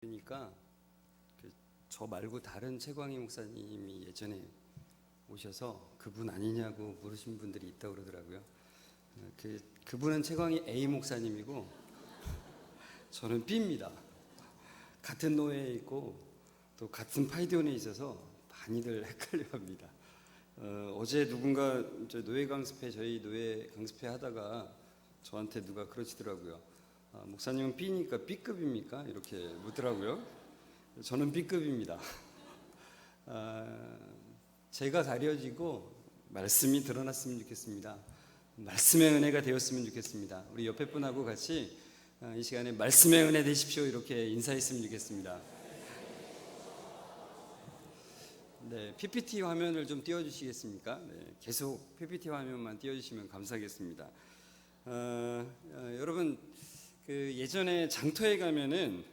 그러니까 저 말고 다른 최광희 목사님이 예전에 오셔서 그분 아니냐고 물으신 분들이 있다고 그러더라고요. 그분은 최광희 A 목사님이고 저는 B입니다. 같은 노예에 있고 또 같은 파이디온에 있어서 많이들 헷갈려합니다. 어제 누군가 노예 강습회 저희 노예 강습회 하다가 저한테 누가 그러시더라고요. 목사님은 B니까 B급입니까? 이렇게 묻더라고요. 저는 B급입니다. 제가 가려지고 말씀이 드러났으면 좋겠습니다. 말씀의 은혜가 되었으면 좋겠습니다. 우리 옆에 분하고 같이 이 시간에 말씀의 은혜 되십시오 이렇게 인사했으면 좋겠습니다. 네, PPT 화면을 좀 띄워주시겠습니까? 네, 계속 PPT 화면만 띄워주시면 감사하겠습니다. 여러분 예전에 장터에 가면은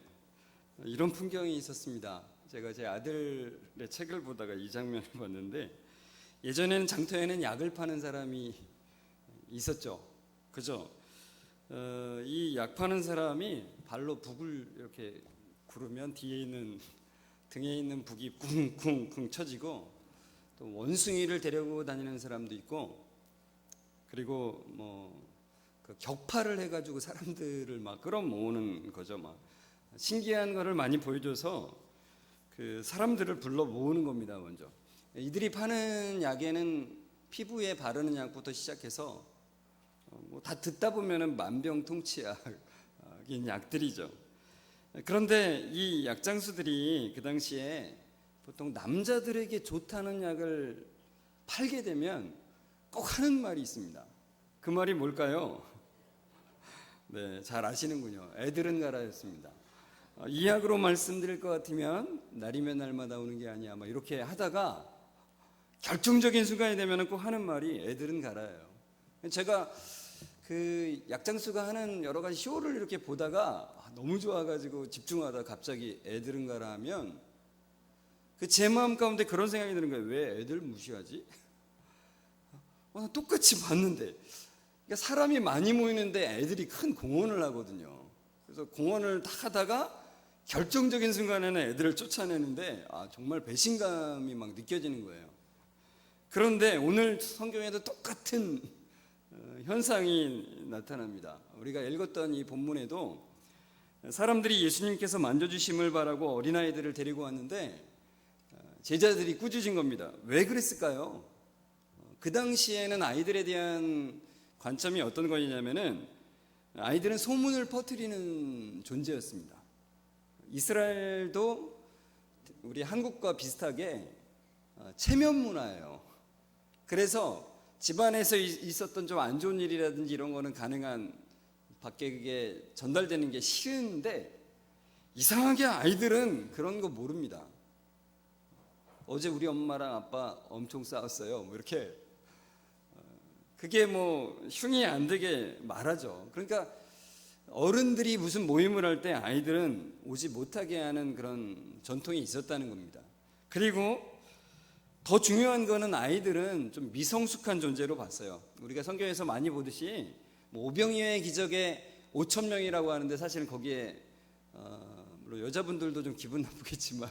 이런 풍경이 있었습니다. 제가 제 아들의 책을 보다가 이 장면을 봤는데, 예전에는 장터에는 약을 파는 사람이 있었죠. 그죠? 이 약 파는 사람이 발로 북을 이렇게 구르면 뒤에 있는 등에 있는 북이 쿵쿵쿵 쳐지고, 또 원숭이를 데리고 다니는 사람도 있고, 그리고 격파를 해가지고 사람들을 막 끌어모으는 거죠. 막 신기한 거를 많이 보여줘서 그 사람들을 불러 모으는 겁니다. 먼저 이들이 파는 약에는 피부에 바르는 약부터 시작해서 다 듣다 보면은 만병통치약인 약들이죠. 그런데 이 약장수들이 그 당시에 보통 남자들에게 좋다는 약을 팔게 되면 꼭 하는 말이 있습니다. 그 말이 뭘까요? 네, 잘 아시는군요. 애들은 가라였습니다. 이 약으로 말씀드릴 것 같으면 날이면 날마다 오는 게 아니야. 이렇게 하다가 결정적인 순간이 되면 꼭 하는 말이 애들은 가라예요. 제가 그 약장수가 하는 여러 가지 쇼를 이렇게 보다가 너무 좋아가지고 집중하다 갑자기 애들은 가라 하면 제 마음 가운데 그런 생각이 드는 거예요. 왜 애들 무시하지? 똑같이 봤는데, 그러니까 사람이 많이 모이는데 애들이 큰 공헌을 하거든요. 그래서 공헌을 딱 하다가 결정적인 순간에는 애들을 쫓아내는데 정말 배신감이 막 느껴지는 거예요. 그런데 오늘 성경에도 똑같은 현상이 나타납니다. 우리가 읽었던 이 본문에도 사람들이 예수님께서 만져주심을 바라고 어린아이들을 데리고 왔는데 제자들이 꾸짖은 겁니다. 왜 그랬을까요? 그 당시에는 아이들에 대한 관점이 어떤 거냐면은 아이들은 소문을 퍼뜨리는 존재였습니다. 이스라엘도 우리 한국과 비슷하게 체면 문화예요. 그래서 집안에서 있었던 좀 안 좋은 일이라든지 이런 거는 가능한 밖에 그게 전달되는 게 싫은데, 이상하게 아이들은 그런 거 모릅니다. 어제 우리 엄마랑 아빠 엄청 싸웠어요. 이렇게 그게 흉이 안 되게 말하죠. 그러니까 어른들이 무슨 모임을 할 때 아이들은 오지 못하게 하는 그런 전통이 있었다는 겁니다. 그리고 더 중요한 거는 아이들은 좀 미성숙한 존재로 봤어요. 우리가 성경에서 많이 보듯이 오병이어의 기적에 5천 명이라고 하는데, 사실은 거기에 물론 여자분들도 좀 기분 나쁘겠지만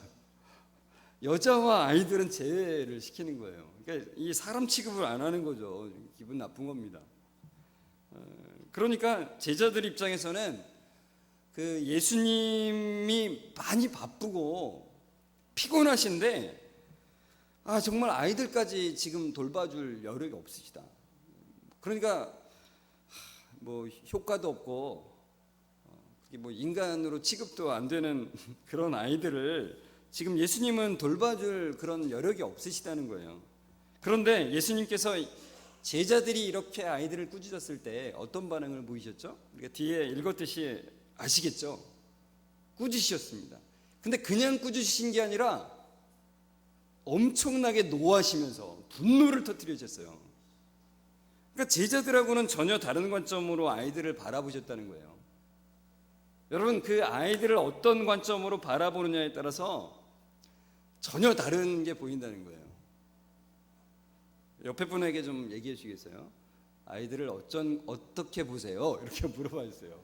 여자와 아이들은 제외를 시키는 거예요. 그러니까 이 사람 취급을 안 하는 거죠. 기분 나쁜 겁니다. 그러니까 제자들 입장에서는 그 예수님이 많이 바쁘고 피곤하신데 정말 아이들까지 지금 돌봐줄 여력이 없으시다. 그러니까 효과도 없고 인간으로 취급도 안 되는 그런 아이들을 지금 예수님은 돌봐줄 그런 여력이 없으시다는 거예요. 그런데 예수님께서 제자들이 이렇게 아이들을 꾸짖었을 때 어떤 반응을 보이셨죠? 그러니까 뒤에 읽었듯이 아시겠죠? 꾸짖으셨습니다. 근데 그냥 꾸짖으신 게 아니라 엄청나게 노하시면서 분노를 터뜨리셨어요. 그러니까 제자들하고는 전혀 다른 관점으로 아이들을 바라보셨다는 거예요. 여러분, 그 아이들을 어떤 관점으로 바라보느냐에 따라서 전혀 다른 게 보인다는 거예요. 옆에 분에게 좀 얘기해 주시겠어요? 아이들을 어떻게 보세요? 이렇게 물어봐 주세요.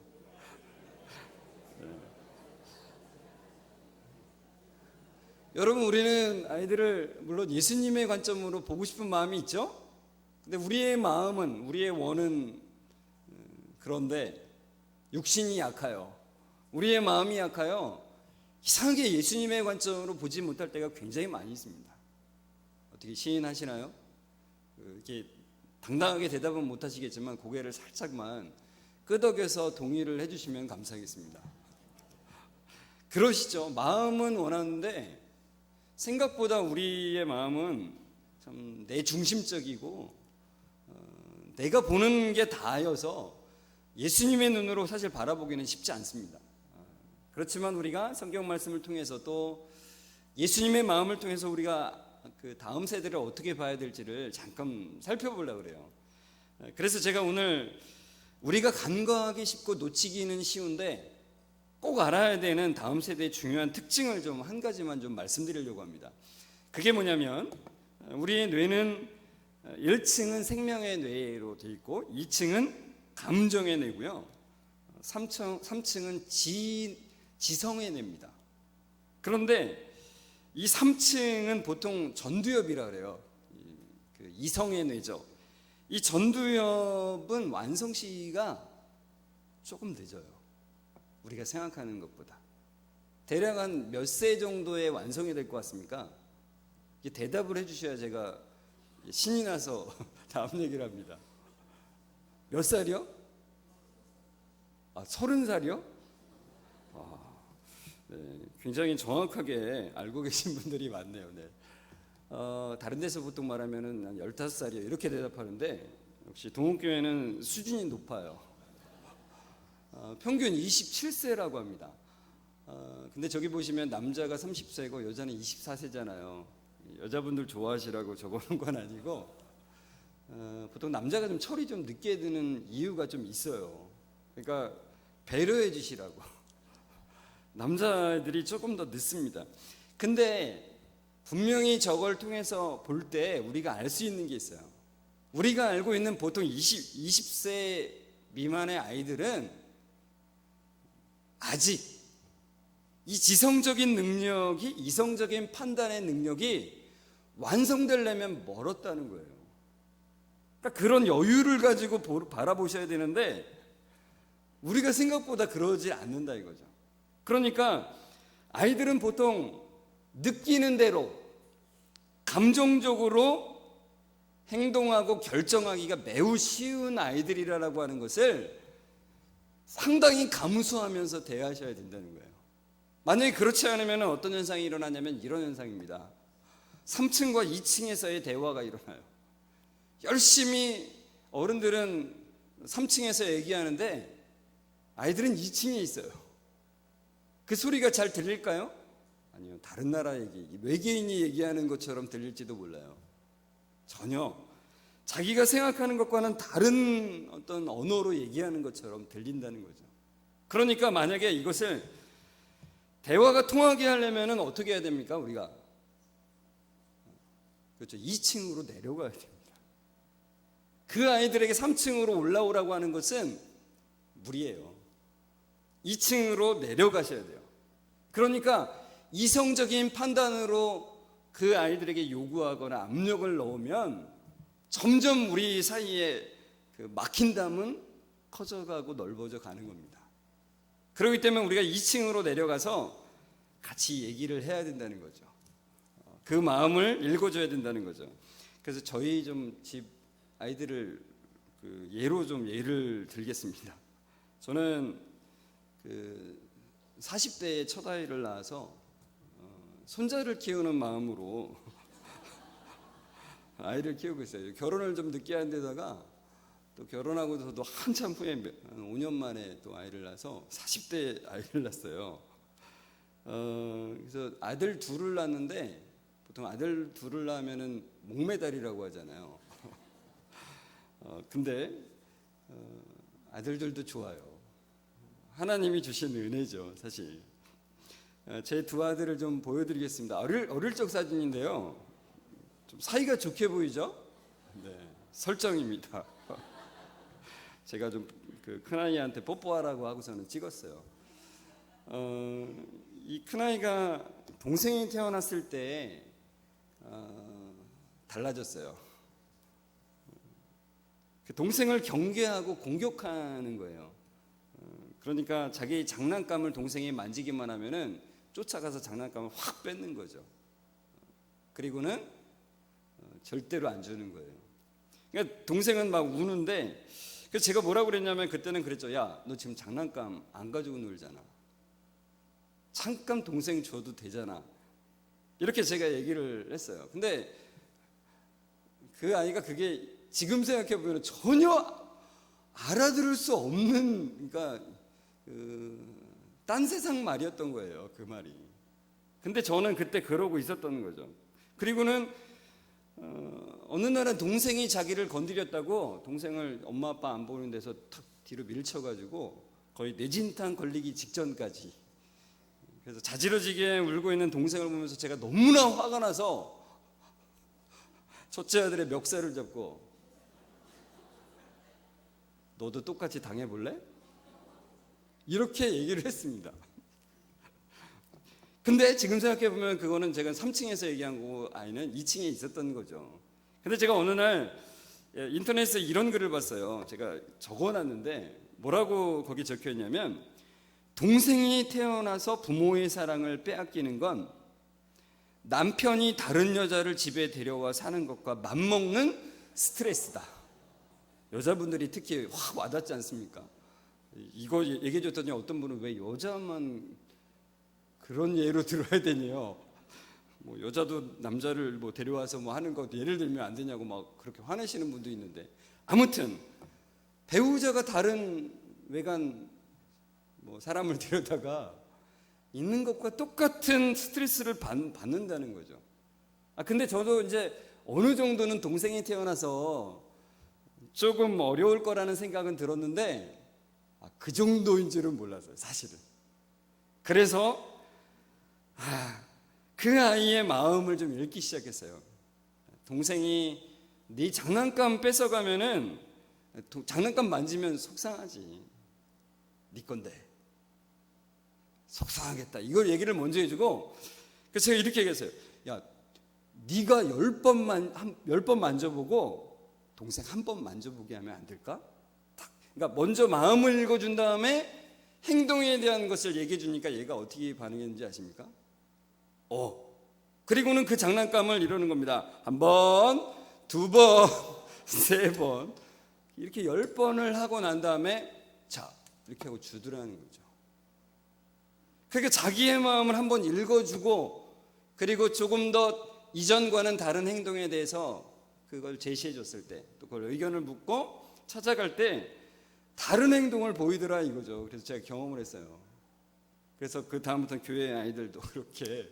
여러분, 우리는 아이들을 물론 예수님의 관점으로 보고 싶은 마음이 있죠. 근데 우리의 마음은, 우리의 원은 그런데 육신이 약하여, 우리의 마음이 약하여 이상하게 예수님의 관점으로 보지 못할 때가 굉장히 많이 있습니다. 어떻게 시인하시나요? 이렇게 당당하게 대답은 못 하시겠지만 고개를 살짝만 끄덕여서 동의를 해주시면 감사하겠습니다. 그러시죠. 마음은 원하는데 생각보다 우리의 마음은 참 내 중심적이고 내가 보는 게 다여서 예수님의 눈으로 사실 바라보기는 쉽지 않습니다. 그렇지만 우리가 성경 말씀을 통해서 또 예수님의 마음을 통해서 우리가 그 다음 세대를 어떻게 봐야 될지를 잠깐 살펴보려고 그래요. 그래서 제가 오늘 우리가 간과하기 쉽고 놓치기는 쉬운데 꼭 알아야 되는 다음 세대의 중요한 특징을 좀 한 가지만 좀 말씀드리려고 합니다. 그게 뭐냐면 우리의 뇌는 1층은 생명의 뇌로 되어 있고 2층은 감정의 뇌고요. 3층은 지성의 뇌입니다. 그런데 이 3층은 보통 전두엽이라 그래요. 이성의 뇌죠. 이 전두엽은 완성 시기가 조금 늦어요. 우리가 생각하는 것보다. 대략 한 몇 세 정도에 완성이 될 것 같습니까? 대답을 해주셔야 제가 신이 나서 다음 얘기를 합니다. 몇 살이요? 30살이요? 네, 굉장히 정확하게 알고 계신 분들이 많네요. 네. 다른 데서 보통 말하면은 한 15살이요 이렇게 대답하는데 역시 동국교회는 수준이 높아요. 평균 27세라고 합니다. 근데 저기 보시면 남자가 30세고 여자는 24세잖아요. 여자분들 좋아하시라고 적어놓은 건 아니고 보통 남자가 좀 철이 좀 늦게 드는 이유가 좀 있어요. 그러니까 배려해 주시라고. 남자들이 조금 더 늦습니다. 근데 분명히 저걸 통해서 볼 때 우리가 알 수 있는 게 있어요. 우리가 알고 있는 보통 20세 미만의 아이들은 아직 이 지성적인 능력이, 이성적인 판단의 능력이 완성되려면 멀었다는 거예요. 그러니까 그런 여유를 가지고 바라보셔야 되는데 우리가 생각보다 그러지 않는다 이거죠. 그러니까 아이들은 보통 느끼는 대로 감정적으로 행동하고 결정하기가 매우 쉬운 아이들이라고 하는 것을 상당히 감수하면서 대하셔야 된다는 거예요. 만약에 그렇지 않으면 어떤 현상이 일어나냐면 이런 현상입니다. 3층과 2층에서의 대화가 일어나요. 열심히 어른들은 3층에서 얘기하는데 아이들은 2층에 있어요. 그 소리가 잘 들릴까요? 아니요. 다른 나라 얘기, 외계인이 얘기하는 것처럼 들릴지도 몰라요. 전혀 자기가 생각하는 것과는 다른 어떤 언어로 얘기하는 것처럼 들린다는 거죠. 그러니까 만약에 이것을 대화가 통하게 하려면 어떻게 해야 됩니까? 우리가 그렇죠. 2층으로 내려가야 됩니다. 그 아이들에게 3층으로 올라오라고 하는 것은 무리예요. 2층으로 내려가셔야 돼요. 그러니까 이성적인 판단으로 그 아이들에게 요구하거나 압력을 넣으면 점점 우리 사이에 그 막힌 담은 커져가고 넓어져 가는 겁니다. 그렇기 때문에 우리가 2층으로 내려가서 같이 얘기를 해야 된다는 거죠. 그 마음을 읽어줘야 된다는 거죠. 그래서 저희 좀 집 아이들을 그 예를 들겠습니다. 저는 그 40대에 첫 아이를 낳아서 손자를 키우는 마음으로 아이를 키우고 있어요. 결혼을 좀 늦게 한 데다가 또 결혼하고서도 한참 후에 5년 만에 또 아이를 낳아서 40대 아이를 낳았어요. 그래서 아들 둘을 낳았는데 보통 아들 둘을 낳으면은 목매달이라고 하잖아요. 근데 아들들도 좋아요. 하나님이 주신 은혜죠, 사실. 제 두 아들을 좀 보여드리겠습니다. 어릴 적 사진인데요. 좀 사이가 좋게 보이죠? 네, 설정입니다. 제가 좀 그 큰아이한테 뽀뽀하라고 하고서는 찍었어요. 이 큰아이가 동생이 태어났을 때 달라졌어요. 그 동생을 경계하고 공격하는 거예요. 그러니까 자기 장난감을 동생이 만지기만 하면은 쫓아가서 장난감을 확 뺏는 거죠. 그리고는 절대로 안 주는 거예요. 그러니까 동생은 막 우는데, 그래서 제가 뭐라고 그랬냐면 그때는 그랬죠. 야, 너 지금 장난감 안 가지고 놀잖아. 잠깐 동생 줘도 되잖아. 이렇게 제가 얘기를 했어요. 근데 그 아이가 그게 지금 생각해 보면 전혀 알아들을 수 없는, 그러니까 딴 세상 말이었던 거예요, 그 말이. 근데 저는 그때 그러고 있었던 거죠. 그리고는 어느 날은 동생이 자기를 건드렸다고 동생을 엄마 아빠 안 보는 데서 탁 뒤로 밀쳐가지고 거의 뇌진탕 걸리기 직전까지. 그래서 자지러지게 울고 있는 동생을 보면서 제가 너무나 화가 나서 첫째 아들의 멱살을 잡고, 너도 똑같이 당해볼래? 이렇게 얘기를 했습니다. 근데 지금 생각해보면 그거는 제가 3층에서 얘기한 거고 아이는 2층에 있었던 거죠. 근데 제가 어느 날 인터넷에 이런 글을 봤어요. 제가 적어놨는데 뭐라고 거기 적혀있냐면, 동생이 태어나서 부모의 사랑을 빼앗기는 건 남편이 다른 여자를 집에 데려와 사는 것과 맞먹는 스트레스다. 여자분들이 특히 확 와닿지 않습니까? 이거 얘기해 줬더니 어떤 분은 왜 여자만 그런 예로 들어야 되니요? 뭐 여자도 남자를 뭐 데려와서 뭐 하는 거 예를 들면 안 되냐고 막 그렇게 화내시는 분도 있는데, 아무튼 배우자가 다른 외간 뭐 사람을 데려다가 있는 것과 똑같은 스트레스를 받는다는 거죠. 근데 저도 이제 어느 정도는 동생이 태어나서 조금 어려울 거라는 생각은 들었는데 그 정도인 줄은 몰랐어요, 사실은. 그래서 그 아이의 마음을 좀 읽기 시작했어요. 동생이 네 장난감 뺏어가면은 장난감 만지면 속상하지. 네 건데 속상하겠다. 이걸 얘기를 먼저 해주고, 그래서 제가 이렇게 얘기했어요. 야, 네가 10번 만져보고 동생 한 번 만져보게 하면 안 될까? 그러니까 먼저 마음을 읽어준 다음에 행동에 대한 것을 얘기해 주니까 얘가 어떻게 반응했는지 아십니까? 그리고는 그 장난감을 이러는 겁니다. 1번, 2번, 3번 이렇게 10번을 하고 난 다음에 자, 이렇게 하고 주더라는 거죠. 그러니까 자기의 마음을 한번 읽어주고, 그리고 조금 더 이전과는 다른 행동에 대해서 그걸 제시해 줬을 때, 또 그걸 의견을 묻고 찾아갈 때 다른 행동을 보이더라 이거죠. 그래서 제가 경험을 했어요. 그래서 그 다음부터 교회 아이들도 그렇게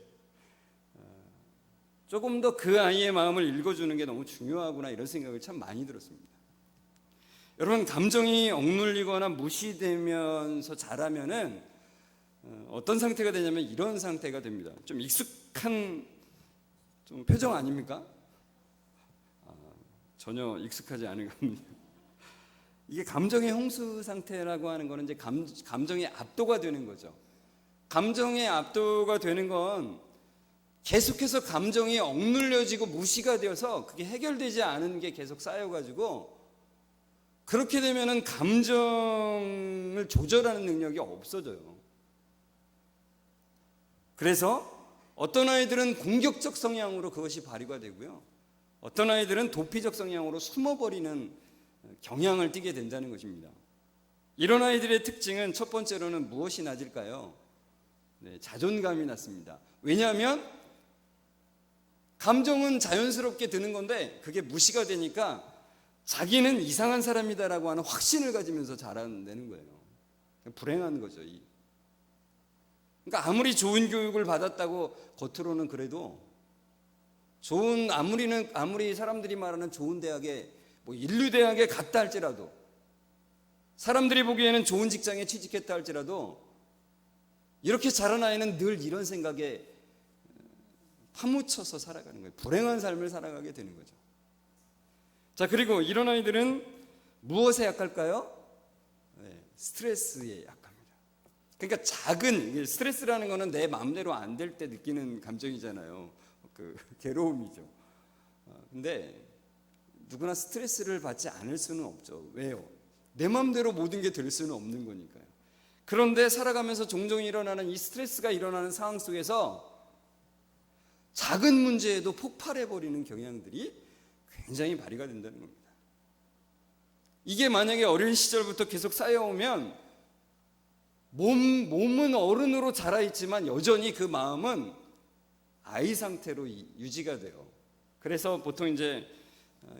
조금 더 그 아이의 마음을 읽어주는 게 너무 중요하구나, 이런 생각을 참 많이 들었습니다. 여러분, 감정이 억눌리거나 무시되면서 자라면은 어떤 상태가 되냐면 이런 상태가 됩니다. 좀 익숙한 좀 표정 아닙니까? 전혀 익숙하지 않은 겁니다. 이게 감정의 홍수 상태라고 하는 거는 이제 감정의 압도가 되는 거죠. 감정의 압도가 되는 건 계속해서 감정이 억눌려지고 무시가 되어서 그게 해결되지 않은 게 계속 쌓여가지고, 그렇게 되면은 감정을 조절하는 능력이 없어져요. 그래서 어떤 아이들은 공격적 성향으로 그것이 발휘가 되고요, 어떤 아이들은 도피적 성향으로 숨어버리는 경향을 띠게 된다는 것입니다. 이런 아이들의 특징은 첫 번째로는 무엇이 낮을까요? 자존감이 낮습니다. 왜냐하면 감정은 자연스럽게 드는 건데 그게 무시가 되니까 자기는 이상한 사람이다라고 하는 확신을 가지면서 자라는 거예요. 불행한 거죠. 그러니까 아무리 좋은 교육을 받았다고 겉으로는 그래도 아무리 사람들이 말하는 좋은 대학에, 뭐 인류대학에 갔다 할지라도, 사람들이 보기에는 좋은 직장에 취직했다 할지라도, 이렇게 자란 아이는 늘 이런 생각에 파묻혀서 살아가는 거예요. 불행한 삶을 살아가게 되는 거죠. 자, 그리고 이런 아이들은 무엇에 약할까요? 스트레스에 약합니다. 그러니까 작은 스트레스라는 거는 내 마음대로 안 될 때 느끼는 감정이잖아요. 그 괴로움이죠. 근데 누구나 스트레스를 받지 않을 수는 없죠. 왜요? 내 마음대로 모든 게 될 수는 없는 거니까요. 그런데 살아가면서 종종 일어나는 이 스트레스가 일어나는 상황 속에서 작은 문제에도 폭발해버리는 경향들이 굉장히 발휘가 된다는 겁니다. 이게 만약에 어린 시절부터 계속 쌓여오면 몸은 어른으로 자라있지만 여전히 그 마음은 아이 상태로 유지가 돼요. 그래서 보통 이제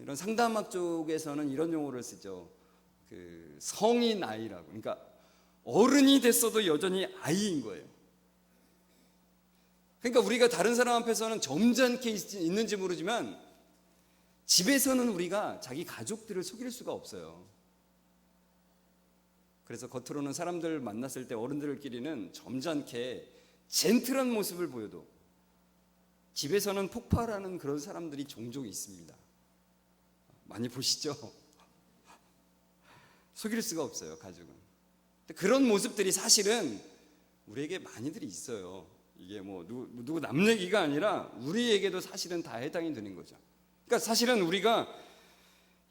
이런 상담학 쪽에서는 이런 용어를 쓰죠. 그 성인 아이라고. 그러니까 어른이 됐어도 여전히 아이인 거예요. 그러니까 우리가 다른 사람 앞에서는 점잖게 있는지 모르지만 집에서는 우리가 자기 가족들을 속일 수가 없어요. 그래서 겉으로는 사람들 만났을 때 어른들끼리는 점잖게 젠틀한 모습을 보여도 집에서는 폭발하는 그런 사람들이 종종 있습니다. 많이 보시죠? 속일 수가 없어요, 가족은. 그런 모습들이 사실은 우리에게 많이들이 있어요. 이게 뭐 누구 남 얘기가 아니라 우리에게도 사실은 다 해당이 되는 거죠. 그러니까 사실은 우리가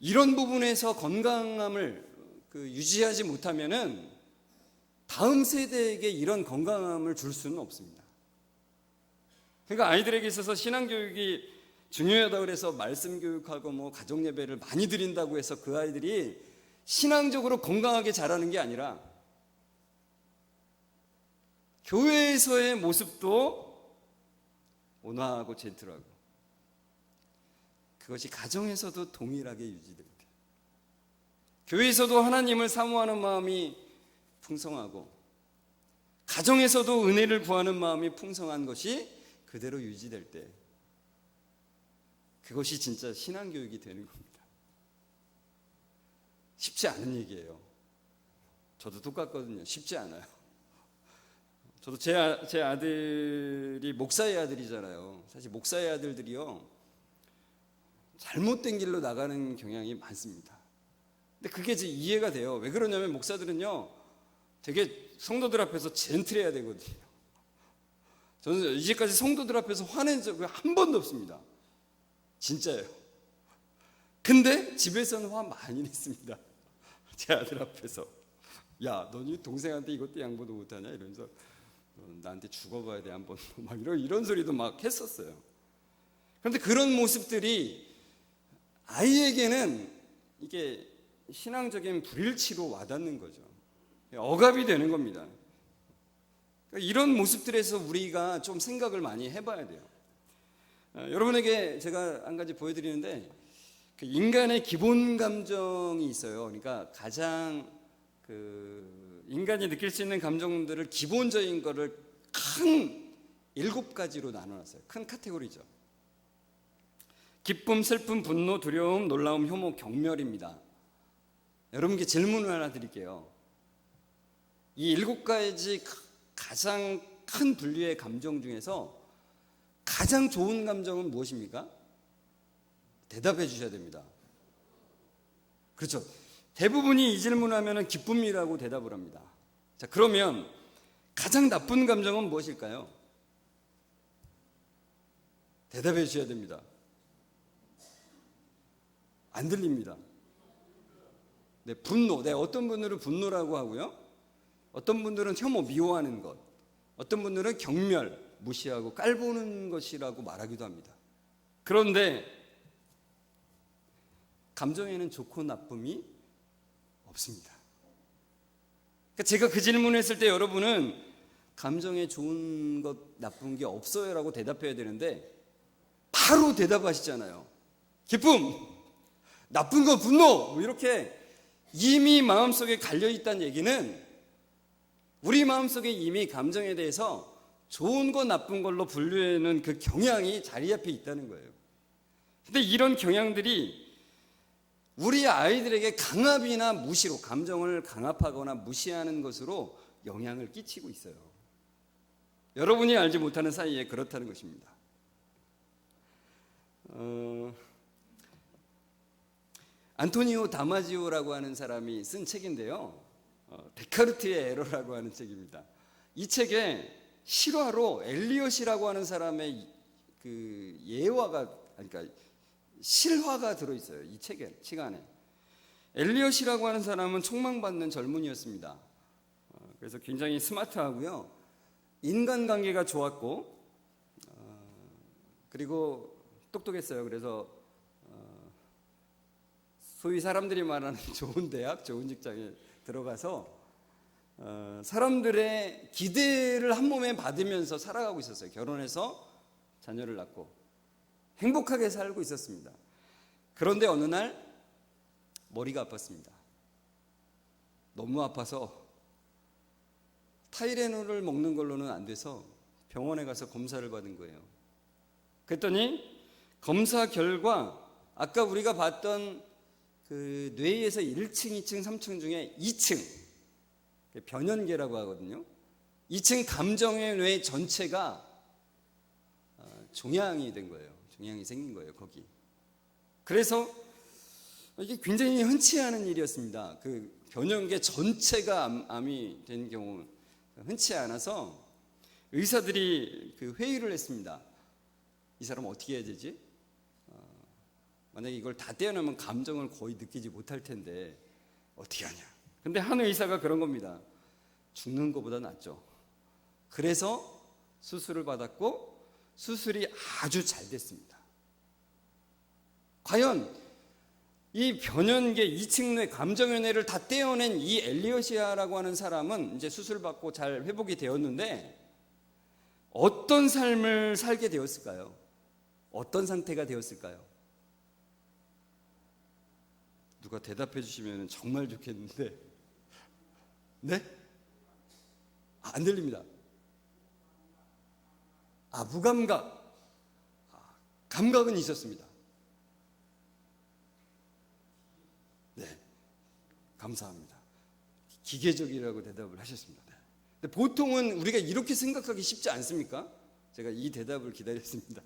이런 부분에서 건강함을 유지하지 못하면은 다음 세대에게 이런 건강함을 줄 수는 없습니다. 그러니까 아이들에게 있어서 신앙교육이 중요하다고 해서 말씀 교육하고 뭐 가정 예배를 많이 드린다고 해서 그 아이들이 신앙적으로 건강하게 자라는 게 아니라 교회에서의 모습도 온화하고 젠틀하고 그것이 가정에서도 동일하게 유지될 때, 교회에서도 하나님을 사모하는 마음이 풍성하고 가정에서도 은혜를 구하는 마음이 풍성한 것이 그대로 유지될 때, 그것이 진짜 신앙교육이 되는 겁니다. 쉽지 않은 얘기예요. 저도 똑같거든요. 쉽지 않아요. 저도 제 아들이 목사의 아들이잖아요. 사실 목사의 아들들이요, 잘못된 길로 나가는 경향이 많습니다. 근데 그게 이제 이해가 돼요. 왜 그러냐면 목사들은요, 되게 성도들 앞에서 젠틀해야 되거든요. 저는 이제까지 성도들 앞에서 화낸 적이 한 번도 없습니다. 진짜예요. 근데 집에서는 화 많이 냈습니다. 제 아들 앞에서. 야, 너희 동생한테 이것도 양보도 못하냐? 이러면서 나한테 죽어봐야 돼 한번. 막 이런 소리도 막 했었어요. 그런데 그런 모습들이 아이에게는 이게 신앙적인 불일치로 와닿는 거죠. 억압이 되는 겁니다. 이런 모습들에서 우리가 좀 생각을 많이 해봐야 돼요. 여러분에게 제가 한 가지 보여드리는데, 인간의 기본 감정이 있어요. 그러니까 가장 인간이 느낄 수 있는 감정들을 기본적인 거를 큰 7가지로 나눠놨어요. 큰 카테고리죠. 기쁨, 슬픔, 분노, 두려움, 놀라움, 혐오, 경멸입니다. 여러분께 질문을 하나 드릴게요. 이 7가지 가장 큰 분류의 감정 중에서 가장 좋은 감정은 무엇입니까? 대답해 주셔야 됩니다. 그렇죠. 대부분이 이 질문을 하면 기쁨이라고 대답을 합니다. 자, 그러면 가장 나쁜 감정은 무엇일까요? 대답해 주셔야 됩니다. 안 들립니다. 네, 분노. 네, 어떤 분들은 분노라고 하고요. 어떤 분들은 혐오, 미워하는 것. 어떤 분들은 경멸, 무시하고 깔보는 것이라고 말하기도 합니다. 그런데 감정에는 좋고 나쁨이 없습니다. 그러니까 제가 그 질문을 했을 때 여러분은 감정에 좋은 것, 나쁜 게 없어요 라고 대답해야 되는데 바로 대답하시잖아요. 기쁨, 나쁜 거 분노, 뭐 이렇게 이미 마음속에 갈려있다는 얘기는 우리 마음속에 이미 감정에 대해서 좋은 거 나쁜 걸로 분류하는 그 경향이 자리 잡혀 있다는 거예요. 근데 이런 경향들이 우리 아이들에게 강압이나 무시로, 감정을 강압하거나 무시하는 것으로 영향을 끼치고 있어요. 여러분이 알지 못하는 사이에 그렇다는 것입니다. 안토니오 다마지오라고 하는 사람이 쓴 책인데요, 데카르트의 에러라고 하는 책입니다. 이 책에 실화로 엘리엇이라고 하는 사람의 그 예화가, 그러니까 실화가 들어있어요. 이 책 안에. 엘리엇이라고 하는 사람은 촉망받는 젊은이였습니다. 그래서 굉장히 스마트하고요, 인간관계가 좋았고, 그리고 똑똑했어요. 그래서 소위 사람들이 말하는 좋은 대학, 좋은 직장에 들어가서 사람들의 기대를 한 몸에 받으면서 살아가고 있었어요. 결혼해서 자녀를 낳고 행복하게 살고 있었습니다. 그런데 어느 날 머리가 아팠습니다. 너무 아파서 타이레놀을 먹는 걸로는 안 돼서 병원에 가서 검사를 받은 거예요. 그랬더니 검사 결과 아까 우리가 봤던 그 뇌에서 1층, 2층, 3층 중에 2층, 변연계라고 하거든요. 2층 감정의 뇌 전체가 종양이 된 거예요. 종양이 생긴 거예요, 거기. 그래서 이게 굉장히 흔치 않은 일이었습니다. 그 변연계 전체가 암이 된 경우 흔치 않아서 의사들이 그 회의를 했습니다. 이 사람 어떻게 해야 되지? 만약에 이걸 다 떼어내면 감정을 거의 느끼지 못할 텐데 어떻게 하냐. 근데 한 의사가 그런 겁니다. 죽는 것보다 낫죠. 그래서 수술을 받았고 수술이 아주 잘 됐습니다. 과연 이 변연계 2층 뇌 감정의 뇌를 다 떼어낸 이 엘리엇이라고 하는 사람은 이제 수술받고 잘 회복이 되었는데 어떤 삶을 살게 되었을까요? 어떤 상태가 되었을까요? 누가 대답해 주시면 정말 좋겠는데. 네? 안 들립니다. 무감각. 감각은 있었습니다. 네, 감사합니다. 기계적이라고 대답을 하셨습니다. 네. 근데 보통은 우리가 이렇게 생각하기 쉽지 않습니까? 제가 이 대답을 기다렸습니다.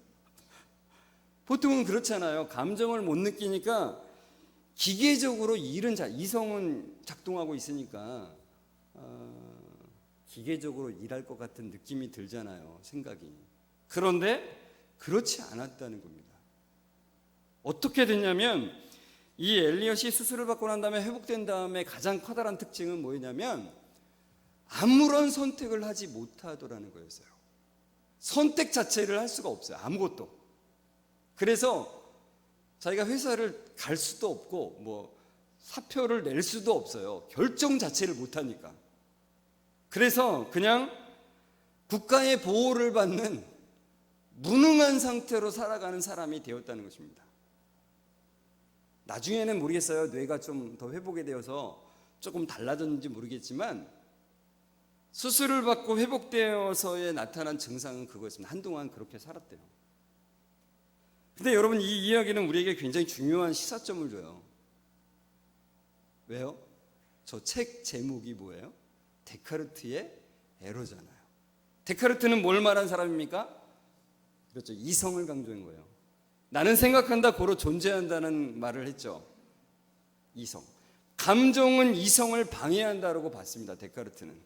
보통은 그렇잖아요. 감정을 못 느끼니까 기계적으로 이성은 작동하고 있으니까 기계적으로 일할 것 같은 느낌이 들잖아요, 생각이. 그런데 그렇지 않았다는 겁니다. 어떻게 됐냐면 이 엘리엇이 수술을 받고 난 다음에 회복된 다음에 가장 커다란 특징은 뭐였냐면 아무런 선택을 하지 못하더라는 거였어요. 선택 자체를 할 수가 없어요. 아무것도. 그래서 자기가 회사를 갈 수도 없고 뭐 사표를 낼 수도 없어요. 결정 자체를 못하니까. 그래서 그냥 국가의 보호를 받는 무능한 상태로 살아가는 사람이 되었다는 것입니다. 나중에는 모르겠어요. 뇌가 좀 더 회복이 되어서 조금 달라졌는지 모르겠지만 수술을 받고 회복되어서에 나타난 증상은 그거였습니다. 한동안 그렇게 살았대요. 근데 여러분, 이 이야기는 우리에게 굉장히 중요한 시사점을 줘요. 왜요? 저 책 제목이 뭐예요? 데카르트의 에러잖아요. 데카르트는 뭘 말한 사람입니까? 그렇죠. 이성을 강조한 거예요. 나는 생각한다, 고로 존재한다는 말을 했죠. 이성. 감정은 이성을 방해한다라고 봤습니다, 데카르트는.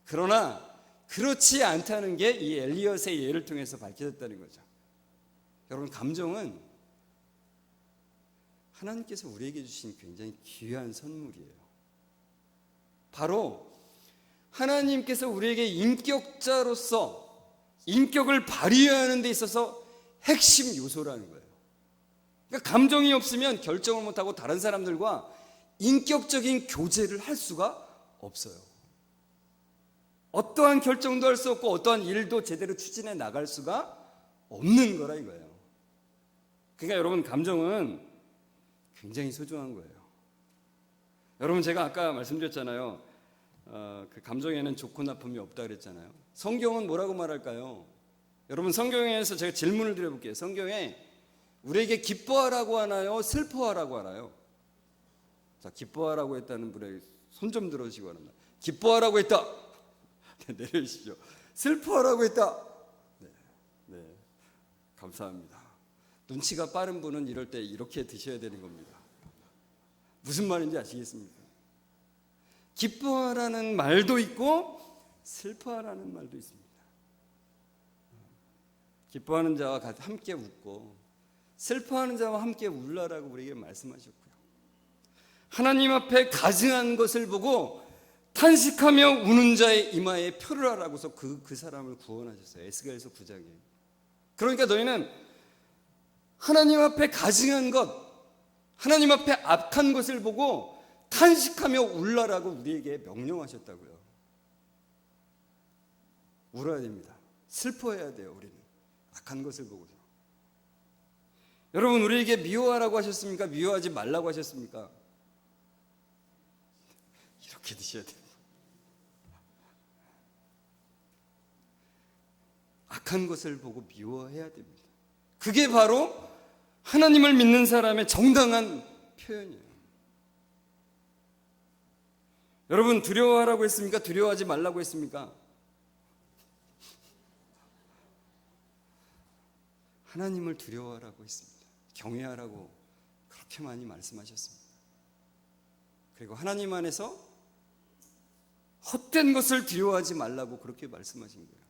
그러나 그렇지 않다는 게 이 엘리엇의 예를 통해서 밝혀졌다는 거죠. 여러분, 감정은 하나님께서 우리에게 주신 굉장히 귀한 선물이에요. 바로 하나님께서 우리에게 인격자로서 인격을 발휘하는 데 있어서 핵심 요소라는 거예요. 그러니까 감정이 없으면 결정을 못하고 다른 사람들과 인격적인 교제를 할 수가 없어요. 어떠한 결정도 할 수 없고 어떠한 일도 제대로 추진해 나갈 수가 없는 거라 이거예요. 그러니까 여러분, 감정은 굉장히 소중한 거예요. 여러분, 제가 아까 말씀드렸잖아요. 그 감정에는 좋고 나쁨이 없다 그랬잖아요. 성경은 뭐라고 말할까요? 여러분, 성경에서 제가 질문을 드려볼게요. 성경에 우리에게 기뻐하라고 하나요? 슬퍼하라고 하나요? 자, 기뻐하라고 했다는 분의 손 좀 들어주시기 바랍니다. 기뻐하라고 했다. 네, 내려주시죠. 슬퍼하라고 했다. 네, 감사합니다. 눈치가 빠른 분은 이럴 때 이렇게 드셔야 되는 겁니다. 무슨 말인지 아시겠습니까? 기뻐하라는 말도 있고 슬퍼하라는 말도 있습니다. 기뻐하는 자와 함께 웃고 슬퍼하는 자와 함께 울라라고 우리에게 말씀하셨고요. 하나님 앞에 가증한 것을 보고 탄식하며 우는 자의 이마에 표를 하라고서 그 사람을 구원하셨어요. 에스겔서 9장에. 그러니까 너희는 하나님 앞에 가증한 것, 하나님 앞에 악한 것을 보고 탄식하며 울라라고 우리에게 명령하셨다고요. 울어야 됩니다. 슬퍼해야 돼요. 우리는 악한 것을 보고서. 여러분, 우리에게 미워하라고 하셨습니까? 미워하지 말라고 하셨습니까? 이렇게 드셔야 돼요. 악한 것을 보고 미워해야 됩니다. 그게 바로 하나님을 믿는 사람의 정당한 표현이에요. 여러분, 두려워하라고 했습니까? 두려워하지 말라고 했습니까? 하나님을 두려워하라고 했습니다. 경외하라고 그렇게 많이 말씀하셨습니다. 그리고 하나님 안에서 헛된 것을 두려워하지 말라고 그렇게 말씀하신 거예요.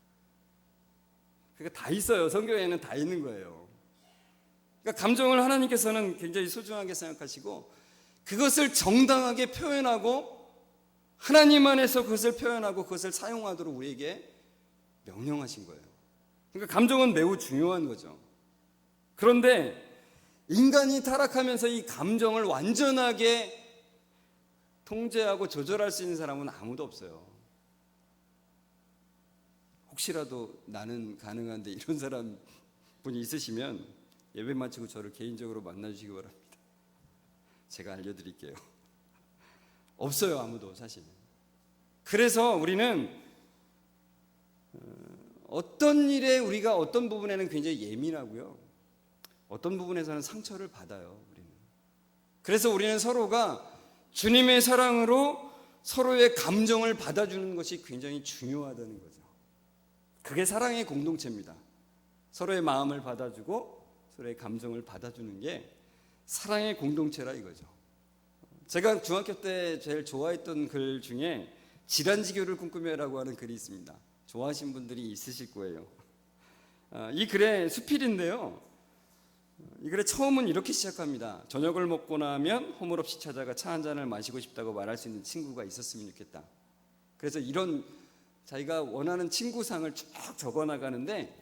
그러니까 다 있어요. 성경에는 다 있는 거예요. 그러니까 감정을 하나님께서는 굉장히 소중하게 생각하시고 그것을 정당하게 표현하고 하나님 안에서 그것을 표현하고 그것을 사용하도록 우리에게 명령하신 거예요. 그러니까 감정은 매우 중요한 거죠. 그런데 인간이 타락하면서 이 감정을 완전하게 통제하고 조절할 수 있는 사람은 아무도 없어요. 혹시라도 나는 가능한데 이런 사람 분이 있으시면 예배 마치고 저를 개인적으로 만나주시기 바랍니다. 제가 알려드릴게요. 없어요, 아무도 사실. 그래서 우리는 어떤 일에 우리가 어떤 부분에는 굉장히 예민하고요, 어떤 부분에서는 상처를 받아요. 우리는. 그래서 우리는 서로가 주님의 사랑으로 서로의 감정을 받아주는 것이 굉장히 중요하다는 거죠. 그게 사랑의 공동체입니다. 서로의 마음을 받아주고 서로의 감정을 받아주는 게 사랑의 공동체라 이거죠. 제가 중학교 때 제일 좋아했던 글 중에 지란지교를 꿈꾸며라고 하는 글이 있습니다. 좋아하신 분들이 있으실 거예요. 이 글의 수필인데요, 이 글의 처음은 이렇게 시작합니다. 저녁을 먹고 나면 허물없이 찾아가 차 한 잔을 마시고 싶다고 말할 수 있는 친구가 있었으면 좋겠다. 그래서 이런 자기가 원하는 친구상을 쭉 적어나가는데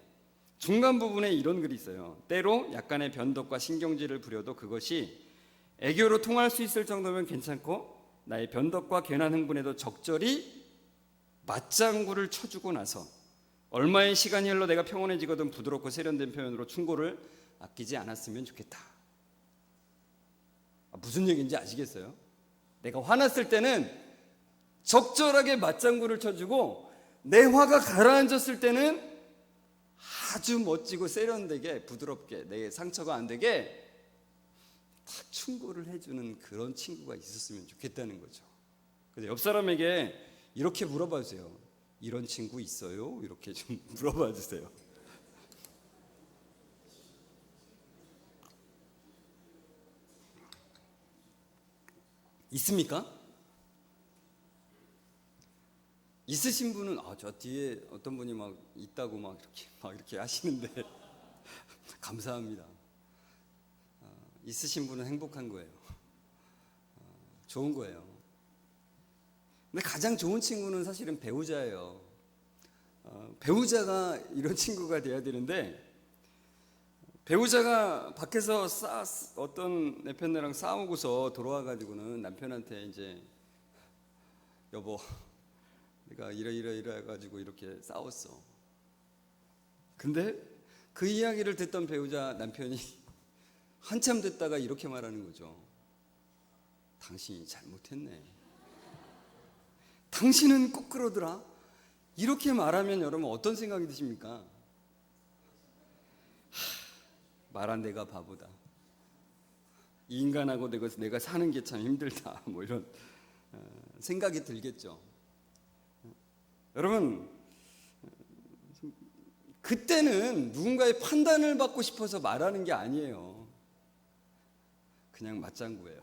중간 부분에 이런 글이 있어요. 때로 약간의 변덕과 신경질을 부려도 그것이 애교로 통할 수 있을 정도면 괜찮고 나의 변덕과 괜한 흥분에도 적절히 맞장구를 쳐주고 나서 얼마의 시간이 흘러 내가 평온해지거든 부드럽고 세련된 표현으로 충고를 아끼지 않았으면 좋겠다. 무슨 얘기인지 아시겠어요? 내가 화났을 때는 적절하게 맞장구를 쳐주고 내 화가 가라앉았을 때는 아주 멋지고 세련되게 부드럽게 내 상처가 안 되게 딱 충고를 해주는 그런 친구가 있었으면 좋겠다는 거죠. 그래서 옆 사람에게 이렇게 물어봐 주세요. 이런 친구 있어요? 이렇게 좀 물어봐 주세요. 있습니까? 있으신 분은 저 뒤에 어떤 분이 막 있다고 막 이렇게 하시는데 감사합니다. 있으신 분은 행복한 거예요. 좋은 거예요. 근데 가장 좋은 친구는 사실은 배우자예요. 배우자가 이런 친구가 돼야 되는데 배우자가 밖에서 어떤 남편이랑 싸우고서 돌아와가지고는 남편한테 이제 여보 내가 이래 해가지고 이렇게 싸웠어. 근데 그 이야기를 듣던 배우자 남편이 한참 듣다가 이렇게 말하는 거죠. 당신이 잘못했네. 당신은 꼭 그러더라. 이렇게 말하면 여러분 어떤 생각이 드십니까? 말한 내가 바보다. 이 인간하고 내가 사는 게 참 힘들다. 뭐 이런 생각이 들겠죠. 여러분, 그때는 누군가의 판단을 받고 싶어서 말하는 게 아니에요. 그냥 맞장구예요.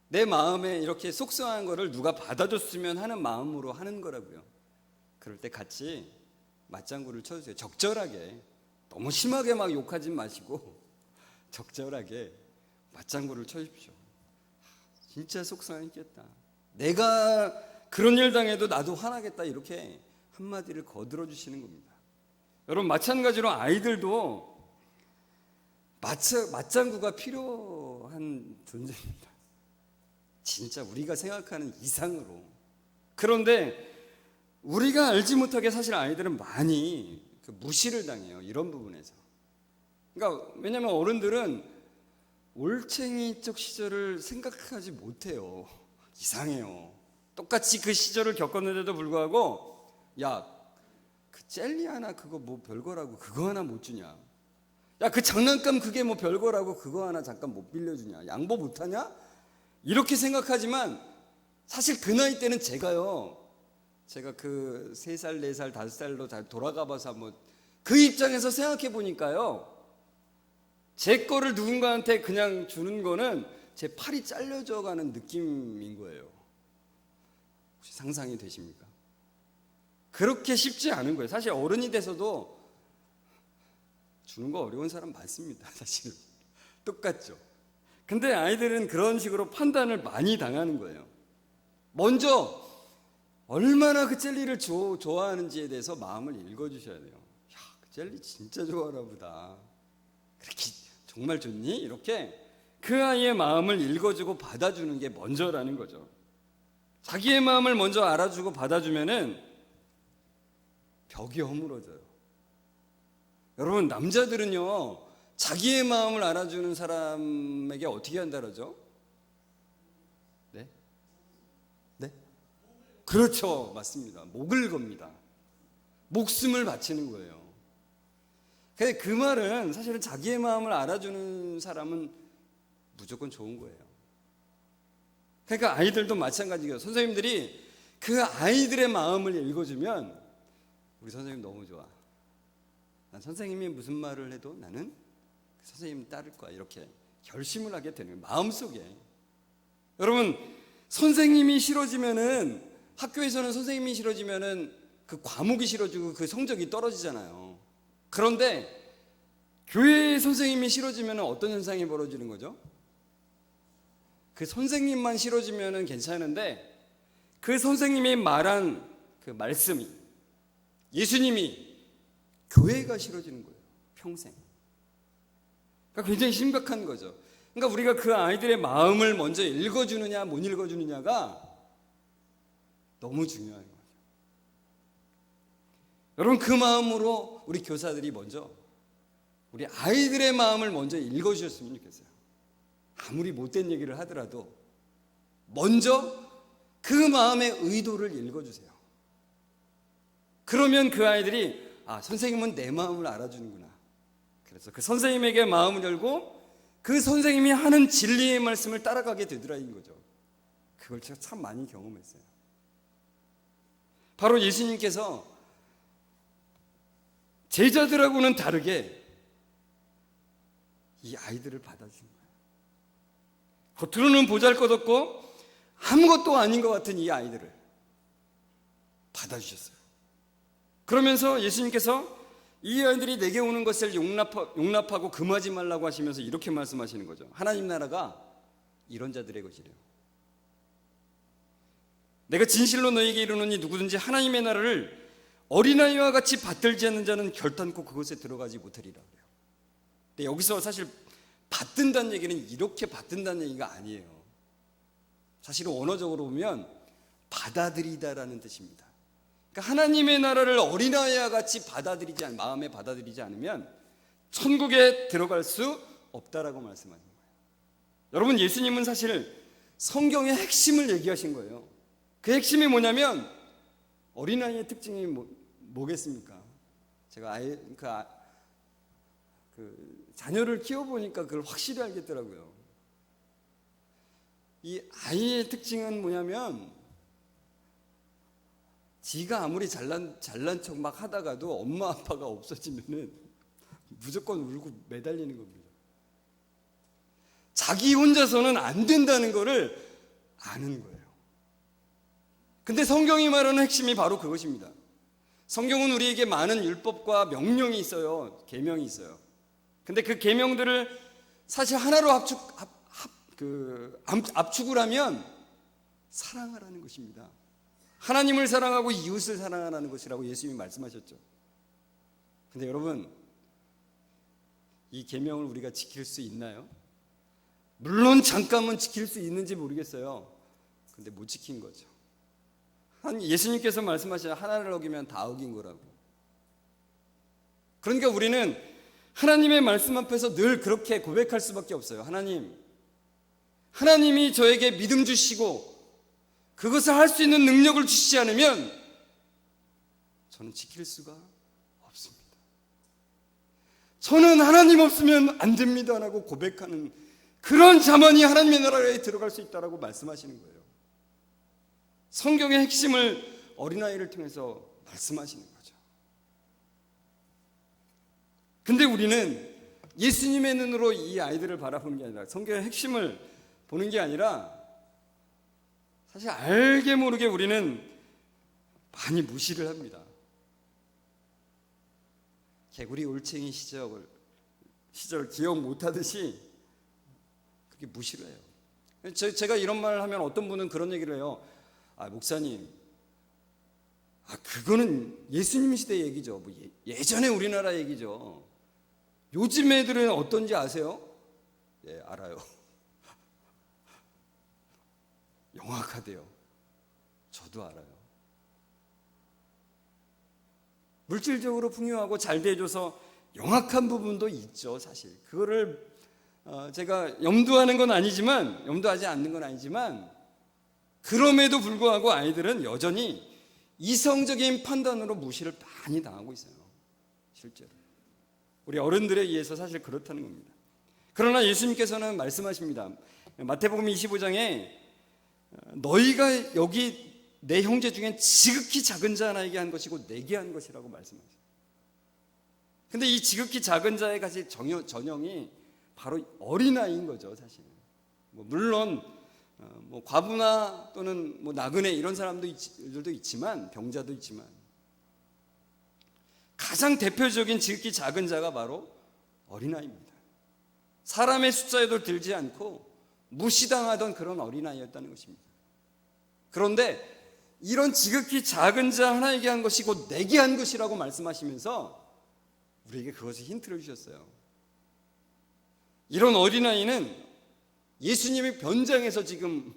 내 마음에 이렇게 속상한 거를 누가 받아줬으면 하는 마음으로 하는 거라고요. 그럴 때 같이 맞장구를 쳐주세요. 적절하게. 너무 심하게 막 욕하지 마시고 적절하게 맞장구를 쳐주십시오. 진짜 속상했겠다. 내가 그런 일 당해도 나도 화나겠다. 이렇게 한마디를 거들어 주시는 겁니다. 여러분, 마찬가지로 아이들도 맞장구가 필요한 존재입니다. 진짜 우리가 생각하는 이상으로. 그런데 우리가 알지 못하게 사실 아이들은 많이 무시를 당해요. 이런 부분에서. 그러니까 왜냐하면 어른들은 올챙이적 시절을 생각하지 못해요. 이상해요. 똑같이 그 시절을 겪었는데도 불구하고 야, 그 젤리 하나 그거 뭐 별거라고 그거 하나 못 주냐? 야, 그 장난감 그게 뭐 별거라고 그거 하나 잠깐 못 빌려주냐? 양보 못하냐? 이렇게 생각하지만 사실 그 나이 때는 제가 그 3살, 4살, 5살로 잘 돌아가 봐서 한번 그 입장에서 생각해 보니까요, 제 거를 누군가한테 그냥 주는 거는 제 팔이 잘려져 가는 느낌인 거예요. 혹시 상상이 되십니까? 그렇게 쉽지 않은 거예요. 사실 어른이 돼서도 주는 거 어려운 사람 많습니다. 사실은 똑같죠. 근데 아이들은 그런 식으로 판단을 많이 당하는 거예요. 먼저 얼마나 그 젤리를 좋아하는지에 대해서 마음을 읽어주셔야 돼요. 야, 그 젤리 진짜 좋아하나 보다. 그렇게 정말 좋니? 이렇게 그 아이의 마음을 읽어주고 받아주는 게 먼저라는 거죠. 자기의 마음을 먼저 알아주고 받아주면은 벽이 허물어져요. 여러분, 남자들은요, 자기의 마음을 알아주는 사람에게 어떻게 한다 그러죠? 네? 네? 그렇죠. 맞습니다. 목을 겁니다. 목숨을 바치는 거예요. 근데 그 말은 사실은 자기의 마음을 알아주는 사람은 무조건 좋은 거예요. 그러니까 아이들도 마찬가지예요. 선생님들이 그 아이들의 마음을 읽어주면 우리 선생님 너무 좋아. 난 선생님이 무슨 말을 해도 나는 그 선생님 따를 거야. 이렇게 결심을 하게 되는 거예요. 마음속에. 여러분, 선생님이 싫어지면은, 학교에서는 선생님이 싫어지면은 그 과목이 싫어지고 그 성적이 떨어지잖아요. 그런데 교회의 선생님이 싫어지면은 어떤 현상이 벌어지는 거죠? 그 선생님만 싫어지면은 괜찮은데 그 선생님이 말한 그 말씀이, 예수님이, 교회가 싫어지는 거예요. 평생. 그러니까 굉장히 심각한 거죠. 그러니까 우리가 그 아이들의 마음을 먼저 읽어주느냐 못 읽어주느냐가 너무 중요한 거죠. 여러분, 그 마음으로 우리 교사들이 먼저 우리 아이들의 마음을 먼저 읽어주셨으면 좋겠어요. 아무리 못된 얘기를 하더라도 먼저 그 마음의 의도를 읽어주세요. 그러면 그 아이들이 선생님은 내 마음을 알아주는구나. 그래서 그 선생님에게 마음을 열고 그 선생님이 하는 진리의 말씀을 따라가게 되더라는 거죠. 그걸 제가 참 많이 경험했어요. 바로 예수님께서 제자들하고는 다르게 이 아이들을 받아주신 거예요. 겉으로는 보잘것없고 아무것도 아닌 것 같은 이 아이들을 받아주셨어요. 그러면서 예수님께서 이 아이들이 내게 오는 것을 용납하고 금하지 말라고 하시면서 이렇게 말씀하시는 거죠. 하나님 나라가 이런 자들의 것이래요. 내가 진실로 너에게 이르노니 누구든지 하나님의 나라를 어린아이와 같이 받들지 않는 자는 결단코 그것에 들어가지 못하리라 그래요. 근데 여기서 사실 받든다는 얘기는 이렇게 받든다는 얘기가 아니에요. 사실은 원어적으로 보면 받아들이다라는 뜻입니다. 그러니까 하나님의 나라를 어린아이와 같이 마음에 받아들이지 않으면 천국에 들어갈 수 없다라고 말씀하신 거예요. 여러분, 예수님은 사실 성경의 핵심을 얘기하신 거예요. 그 핵심이 뭐냐면 어린아이의 특징이 뭐겠습니까? 제가 자녀를 키워보니까 그걸 확실히 알겠더라고요. 이 아이의 특징은 뭐냐면 지가 아무리 잘난 척 막 하다가도 엄마 아빠가 없어지면은 무조건 울고 매달리는 겁니다. 자기 혼자서는 안 된다는 거를 아는 거예요. 근데 성경이 말하는 핵심이 바로 그것입니다. 성경은 우리에게 많은 율법과 명령이 있어요. 계명이 있어요. 근데 그 계명들을 사실 하나로 압축을 하면 사랑하라는 것입니다. 하나님을 사랑하고 이웃을 사랑하라는 것이라고 예수님이 말씀하셨죠. 근데 여러분, 이 계명을 우리가 지킬 수 있나요? 물론 잠깐은 지킬 수 있는지 모르겠어요. 근데 못 지킨 거죠. 예수님께서 말씀하신 하나를 어기면 다 어긴 거라고. 그러니까 우리는 하나님의 말씀 앞에서 늘 그렇게 고백할 수밖에 없어요. 하나님이 저에게 믿음 주시고 그것을 할 수 있는 능력을 주시지 않으면 저는 지킬 수가 없습니다. 저는 하나님 없으면 안 됩니다라고 고백하는 그런 자만이 하나님의 나라에 들어갈 수 있다라고 말씀하시는 거예요. 성경의 핵심을 어린아이를 통해서 말씀하시는 거죠. 근데 우리는 예수님의 눈으로 이 아이들을 바라보는 게 아니라 성경의 핵심을 보는 게 아니라 사실 알게 모르게 우리는 많이 무시를 합니다. 개구리 올챙이 시절 기억 못하듯이 그렇게 무시를 해요. 제가 이런 말을 하면 어떤 분은 그런 얘기를 해요. 목사님, 그거는 예수님 시대 얘기죠. 예전에 우리나라 얘기죠. 요즘 애들은 어떤지 아세요? 예, 알아요. 영악하대요. 저도 알아요. 물질적으로 풍요하고 잘 돼줘서 영악한 부분도 있죠, 사실. 그거를 제가 염두하지 않는 건 아니지만 그럼에도 불구하고 아이들은 여전히 이성적인 판단으로 무시를 많이 당하고 있어요. 실제로. 우리 어른들에 의해서 사실 그렇다는 겁니다. 그러나 예수님께서는 말씀하십니다. 마태복음 25장에 너희가 여기 내 형제 중엔 지극히 작은 자 하나에게 한 것이고 내게 한 것이라고 말씀하세요. 근데 이 지극히 작은 자에 가질 전형이 바로 어린아이인 거죠, 사실. 물론 과부나 또는 나그네 이런 사람들도 있지만, 병자도 있지만 가장 대표적인 지극히 작은 자가 바로 어린아이입니다. 사람의 숫자에도 들지 않고 무시당하던 그런 어린아이였다는 것입니다. 그런데 이런 지극히 작은 자 하나에게 한 것이고 내게 한 것이라고 말씀하시면서 우리에게 그것을 힌트를 주셨어요. 이런 어린아이는 예수님의 변장에서 지금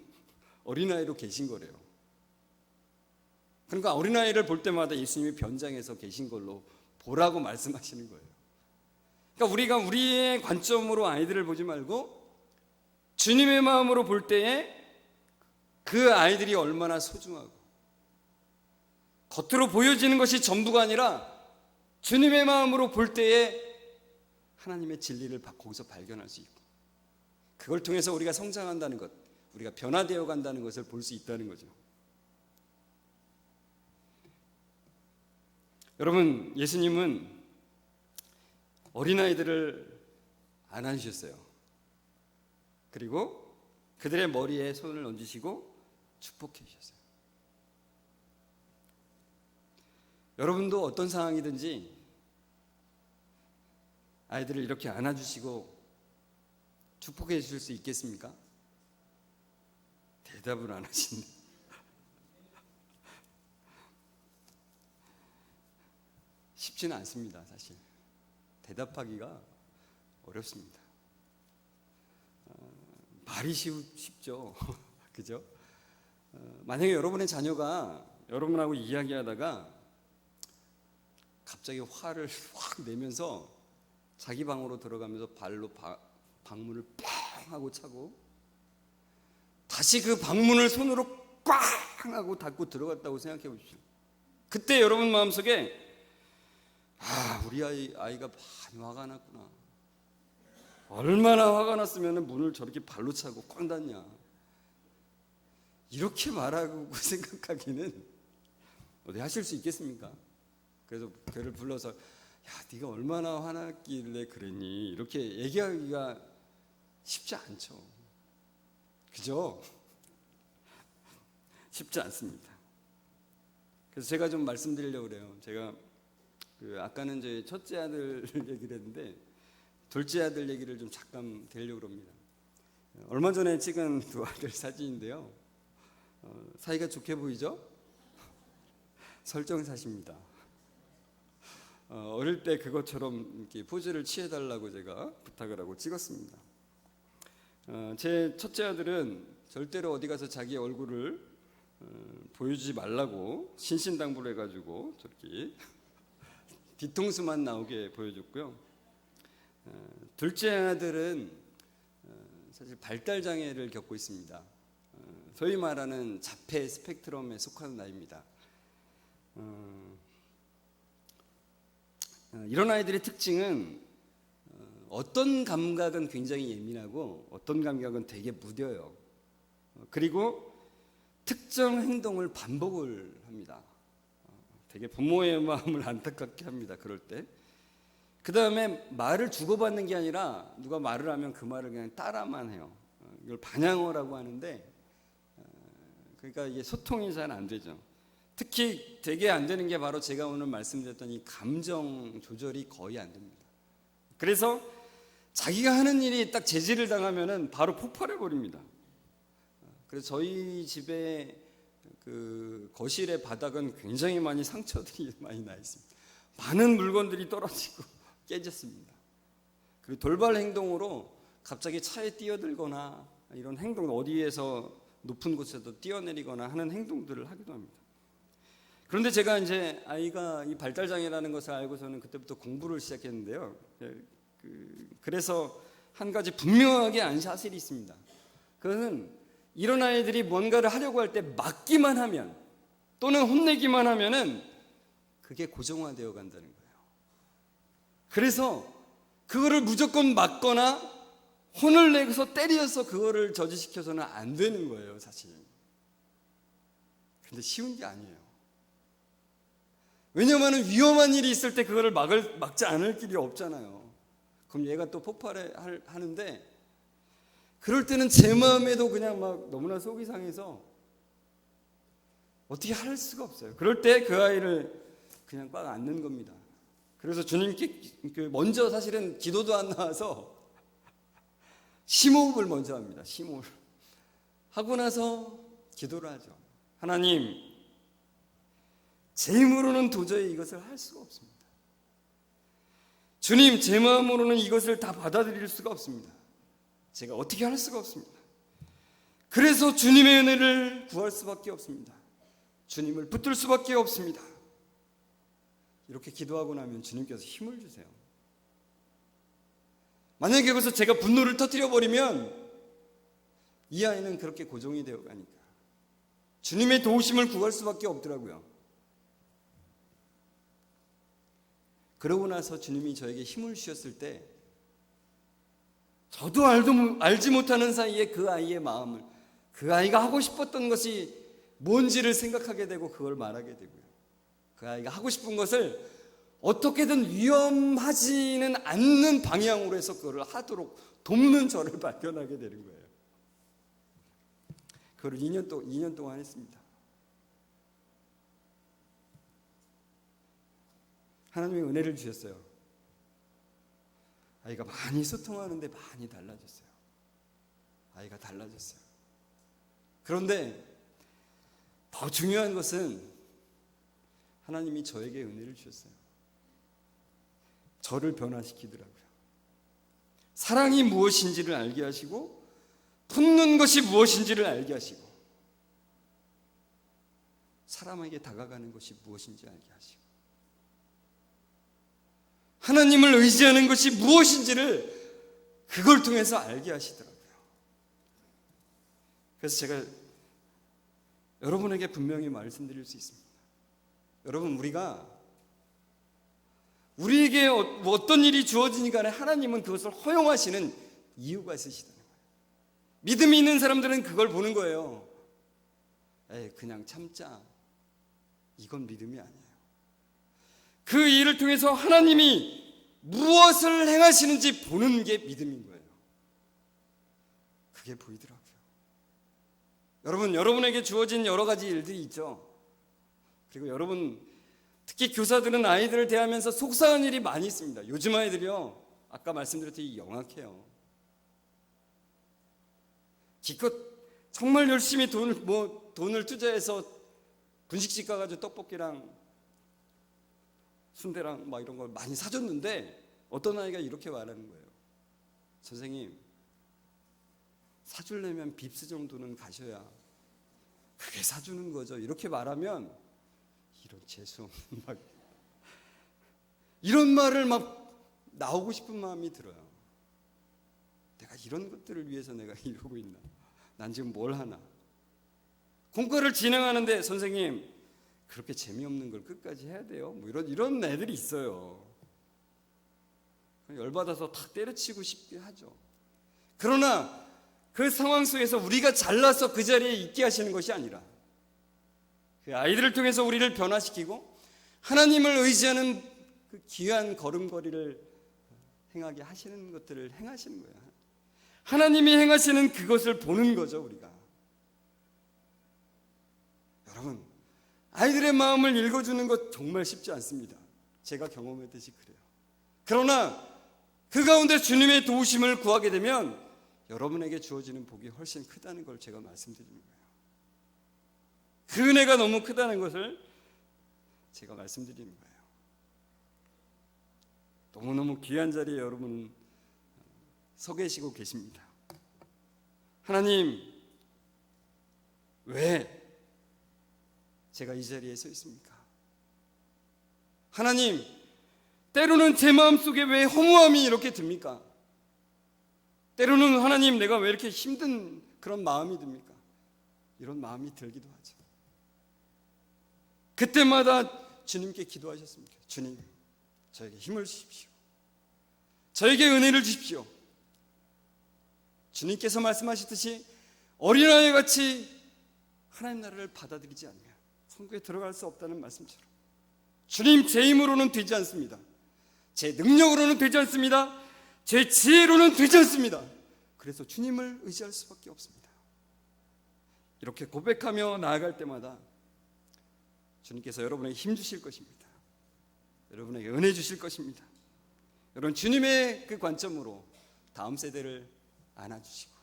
어린아이로 계신 거래요. 그러니까 어린아이를 볼 때마다 예수님이 변장해서 계신 걸로 보라고 말씀하시는 거예요. 그러니까 우리가 우리의 관점으로 아이들을 보지 말고 주님의 마음으로 볼 때에 그 아이들이 얼마나 소중하고 겉으로 보여지는 것이 전부가 아니라 주님의 마음으로 볼 때에 하나님의 진리를 거기서 발견할 수 있고 그걸 통해서 우리가 성장한다는 것, 우리가 변화되어 간다는 것을 볼 수 있다는 거죠. 여러분, 예수님은 어린아이들을 안아주셨어요. 그리고 그들의 머리에 손을 얹으시고 축복해 주셨어요. 여러분도 어떤 상황이든지 아이들을 이렇게 안아주시고 축복해 주실 수 있겠습니까? 대답을 안 하시네. 쉽지는 않습니다, 사실. 대답하기가 어렵습니다. 말이 쉽죠. 그죠? 만약에 여러분의 자녀가 여러분하고 이야기하다가 갑자기 화를 확 내면서 자기 방으로 들어가면서 발로 방문을 빵 하고 차고 다시 그 방문을 손으로 꽝 하고 닫고 들어갔다고 생각해 보십시오. 그때 여러분 마음속에 우리 아이가 많이 화가 났구나. 얼마나 화가 났으면 문을 저렇게 발로 차고 꽝 닫냐. 이렇게 말하고 생각하기는 어디 하실 수 있겠습니까? 그래서 걔를 불러서 네가 얼마나 화났길래 그랬니? 이렇게 얘기하기가 쉽지 않죠. 그죠? 쉽지 않습니다. 그래서 제가 좀 말씀드리려고 그래요. 제가 아까는 이제 첫째 아들 얘기를 했는데 둘째 아들 얘기를 좀 잠깐 드리려고 합니다. 얼마 전에 찍은 두 아들 사진인데요. 사이가 좋게 보이죠? 설정사십니다. 어릴 때 그것처럼 이렇게 포즈를 취해달라고 제가 부탁을 하고 찍었습니다. 제 첫째 아들은 절대로 어디 가서 자기 얼굴을 보여주지 말라고 신신당부를 해가지고 저렇게 뒤통수만 나오게 보여줬고요. 둘째 아들은 사실 발달 장애를 겪고 있습니다. 소위 말하는 자폐 스펙트럼에 속하는 아이입니다. 이런 아이들의 특징은 어떤 감각은 굉장히 예민하고 어떤 감각은 되게 무뎌요. 그리고 특정 행동을 반복을 합니다. 되게 부모의 마음을 안타깝게 합니다. 그럴 때. 그 다음에 말을 주고받는 게 아니라 누가 말을 하면 그 말을 그냥 따라만 해요. 이걸 반향어라고 하는데, 그러니까 이게 소통이 잘 안 되죠. 특히 되게 안 되는 게 바로 제가 오늘 말씀드렸던 이 감정 조절이 거의 안 됩니다. 그래서 자기가 하는 일이 딱 제지를 당하면은 바로 폭발해 버립니다. 그래서 저희 집에 그 거실의 바닥은 굉장히 많이 상처들이 많이 나 있습니다. 많은 물건들이 떨어지고 깨졌습니다. 그리고 돌발 행동으로 갑자기 차에 뛰어들거나 이런 행동, 어디에서 높은 곳에서 뛰어내리거나 하는 행동들을 하기도 합니다. 그런데 제가 이제 아이가 이 발달 장애라는 것을 알고서는 그때부터 공부를 시작했는데요. 그래서 한 가지 분명하게 안 사실이 있습니다. 그것은 이런 아이들이 뭔가를 하려고 할 때 막기만 하면 또는 혼내기만 하면은 그게 고정화되어 간다는 거예요. 그래서 그거를 무조건 막거나 혼을 내서 때려서 그거를 저지시켜서는 안 되는 거예요, 사실. 근데 쉬운 게 아니에요. 왜냐하면 위험한 일이 있을 때 그거를 막지 않을 길이 없잖아요. 그럼 얘가 또 하는데 그럴 때는 제 마음에도 그냥 막 너무나 속이 상해서 어떻게 할 수가 없어요. 그럴 때 그 아이를 그냥 꽉 안는 겁니다. 그래서 주님께 먼저 사실은 기도도 안 나와서 심호흡을 먼저 합니다. 심호흡 하고 나서 기도를 하죠. 하나님, 제 힘으로는 도저히 이것을 할 수가 없습니다. 주님, 제 마음으로는 이것을 다 받아들일 수가 없습니다. 제가 어떻게 할 수가 없습니다. 그래서 주님의 은혜를 구할 수밖에 없습니다. 주님을 붙들 수밖에 없습니다. 이렇게 기도하고 나면 주님께서 힘을 주세요. 만약에 거기서 제가 분노를 터뜨려버리면 이 아이는 그렇게 고정이 되어 가니까 주님의 도우심을 구할 수밖에 없더라고요. 그러고 나서 주님이 저에게 힘을 주셨을 때 저도 알지 못하는 사이에 그 아이의 마음을, 그 아이가 하고 싶었던 것이 뭔지를 생각하게 되고 그걸 말하게 되고요. 그 아이가 하고 싶은 것을 어떻게든 위험하지는 않는 방향으로 해서 그걸 하도록 돕는 저를 발견하게 되는 거예요. 그걸 2년 동안 했습니다. 하나님의 은혜를 주셨어요. 아이가 많이 소통하는데 많이 달라졌어요. 아이가 달라졌어요. 그런데 더 중요한 것은 하나님이 저에게 은혜를 주셨어요. 저를 변화시키더라고요. 사랑이 무엇인지를 알게 하시고 품는 것이 무엇인지를 알게 하시고 사람에게 다가가는 것이 무엇인지 알게 하시고 하나님을 의지하는 것이 무엇인지를 그걸 통해서 알게 하시더라고요. 그래서 제가 여러분에게 분명히 말씀드릴 수 있습니다. 여러분, 우리에게 어떤 일이 주어지니 간에 하나님은 그것을 허용하시는 이유가 있으시다는 거예요. 믿음이 있는 사람들은 그걸 보는 거예요. 그냥 참자. 이건 믿음이 아니에요. 그 일을 통해서 하나님이 무엇을 행하시는지 보는 게 믿음인 거예요. 그게 보이더라고요. 여러분에게 주어진 여러 가지 일들이 있죠. 그리고 여러분, 특히 교사들은 아이들을 대하면서 속상한 일이 많이 있습니다. 요즘 아이들이요, 아까 말씀드렸듯이 영악해요. 기껏 정말 열심히 돈을 투자해서 분식집 가가지고 떡볶이랑 순대랑 막 이런 걸 많이 사줬는데 어떤 아이가 이렇게 말하는 거예요. 선생님, 사주려면 빕스 정도는 가셔야 그게 사주는 거죠. 이렇게 말하면 이런 재수없는 막 이런 말을 막 나오고 싶은 마음이 들어요. 내가 이런 것들을 위해서 내가 이러고 있나? 난 지금 뭘 하나? 공과를 진행하는데 선생님 그렇게 재미없는 걸 끝까지 해야 돼요? 뭐 이런 애들이 있어요. 열받아서 탁 때려치고 싶게 하죠. 그러나 그 상황 속에서 우리가 잘나서 그 자리에 있게 하시는 것이 아니라 그 아이들을 통해서 우리를 변화시키고 하나님을 의지하는 그 귀한 걸음걸이를 행하게 하시는 것들을 행하시는 거예요. 하나님이 행하시는 그것을 보는 거죠, 우리가. 여러분, 아이들의 마음을 읽어주는 것 정말 쉽지 않습니다. 제가 경험했듯이 그래요. 그러나 그 가운데 주님의 도우심을 구하게 되면 여러분에게 주어지는 복이 훨씬 크다는 걸 제가 말씀드리는 거예요. 그 은혜가 너무 크다는 것을 제가 말씀드리는 거예요. 너무너무 귀한 자리에 여러분 서 계시고 계십니다. 하나님, 왜 제가 이 자리에 서 있습니까? 하나님, 때로는 제 마음속에 왜 허무함이 이렇게 듭니까? 때로는 하나님, 내가 왜 이렇게 힘든 그런 마음이 듭니까? 이런 마음이 들기도 하죠. 그때마다 주님께 기도하셨습니까? 주님, 저에게 힘을 주십시오. 저에게 은혜를 주십시오. 주님께서 말씀하셨듯이 어린아이 같이 하나님 나라를 받아들이지 않으면 천국에 들어갈 수 없다는 말씀처럼 주님, 제 힘으로는 되지 않습니다. 제 능력으로는 되지 않습니다. 제 지혜로는 되지 않습니다. 그래서 주님을 의지할 수밖에 없습니다. 이렇게 고백하며 나아갈 때마다 주님께서 여러분에게 힘 주실 것입니다. 여러분에게 은혜 주실 것입니다. 여러분, 주님의 그 관점으로 다음 세대를 안아주시고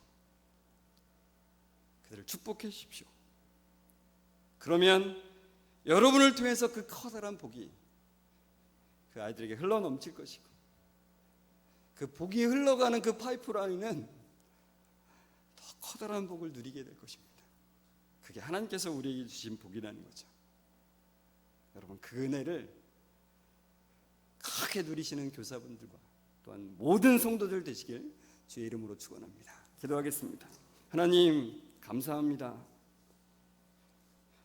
그들을 축복해 주십시오. 그러면 여러분을 통해서 그 커다란 복이 그 아이들에게 흘러넘칠 것이고 그 복이 흘러가는 그 파이프라인은 더 커다란 복을 누리게 될 것입니다. 그게 하나님께서 우리에게 주신 복이라는 거죠. 여러분, 그 은혜를 크게 누리시는 교사분들과 또한 모든 성도들 되시길 주의 이름으로 축원합니다. 기도하겠습니다. 하나님, 감사합니다.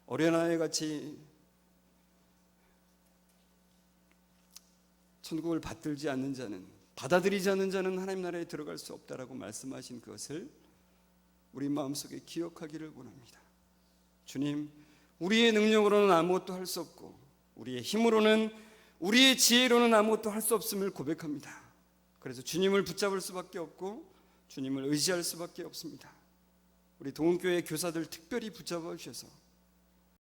어린아이 같이 천국을 받들지 않는 자는, 받아들이지 않는 자는 하나님 나라에 들어갈 수 없다라고 말씀하신 그것을 우리 마음속에 기억하기를 원합니다. 주님, 우리의 능력으로는 아무것도 할 수 없고 우리의 힘으로는, 우리의 지혜로는 아무것도 할 수 없음을 고백합니다. 그래서 주님을 붙잡을 수밖에 없고 주님을 의지할 수밖에 없습니다. 우리 동은교회 교사들 특별히 붙잡아 주셔서